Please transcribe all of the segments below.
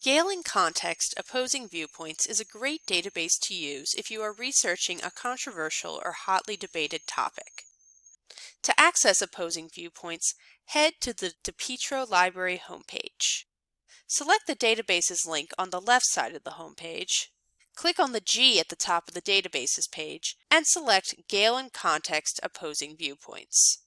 Gale in Context Opposing Viewpoints is a great database to use if you are researching a controversial or hotly debated topic. To access opposing viewpoints, head to the DePietro Library homepage. Select the databases link on the left side of the homepage. Click on the G at the top of the Databases page and select Gale in Context Opposing Viewpoints.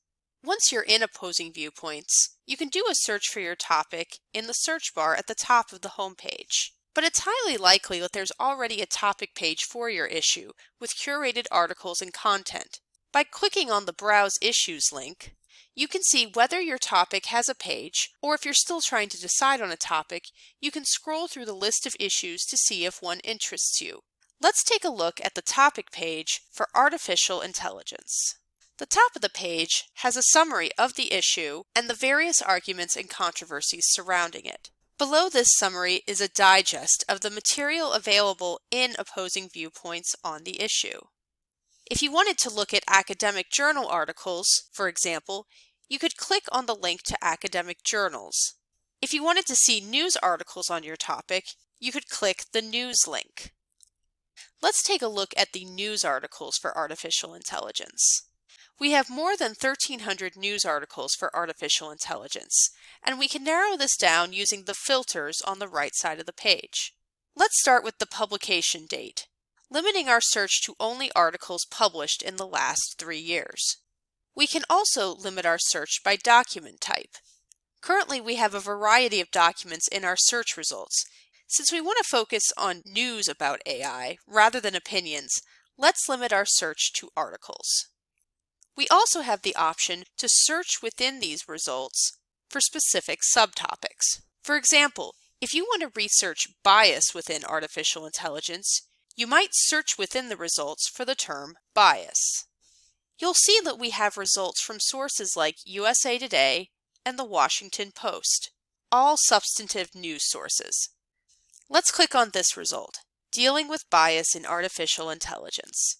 Once you're in Opposing Viewpoints, you can do a search for your topic in the search bar at the top of the homepage. But it's highly likely that there's already a topic page for your issue with curated articles and content. By clicking on the Browse Issues link, you can see whether your topic has a page, or if you're still trying to decide on a topic, you can scroll through the list of issues to see if one interests you. Let's take a look at the topic page for artificial intelligence. The top of the page has a summary of the issue and the various arguments and controversies surrounding it. Below this summary is a digest of the material available in Opposing Viewpoints on the issue. If you wanted to look at academic journal articles, for example, you could click on the link to academic journals. If you wanted to see news articles on your topic, you could click the news link. Let's take a look at the news articles for artificial intelligence. We have more than 1,300 news articles for artificial intelligence, and we can narrow this down using the filters on the right side of the page. Let's start with the publication date, limiting our search to only articles published in the last 3 years. We can also limit our search by document type. Currently, we have a variety of documents in our search results. Since we want to focus on news about AI rather than opinions, let's limit our search to articles. We also have the option to search within these results for specific subtopics. For example, if you want to research bias within artificial intelligence, you might search within the results for the term bias. You'll see that we have results from sources like USA Today and The Washington Post, all substantive news sources. Let's click on this result, Dealing with Bias in Artificial Intelligence.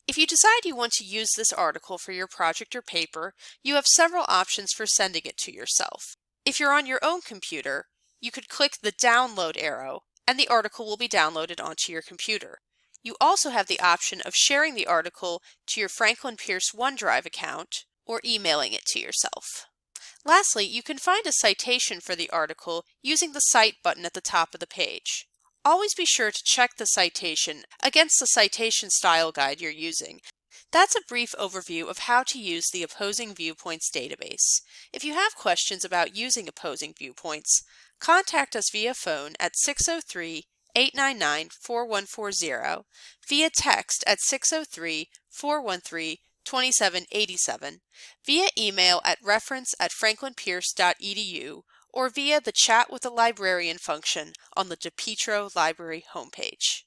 If you decide you want to use this article for your project or paper, you have several options for sending it to yourself. If you're on your own computer, you could click the download arrow and the article will be downloaded onto your computer. You also have the option of sharing the article to your Franklin Pierce OneDrive account or emailing it to yourself. Lastly, you can find a citation for the article using the Cite button at the top of the page. Always be sure to check the citation against the citation style guide you're using. That's a brief overview of how to use the Opposing Viewpoints database. If you have questions about using Opposing Viewpoints, contact us via phone at 603-899-4140, via text at 603-413-2787, via email at reference@franklinpierce.edu, or via the Chat with a Librarian function on the DePietro Library homepage.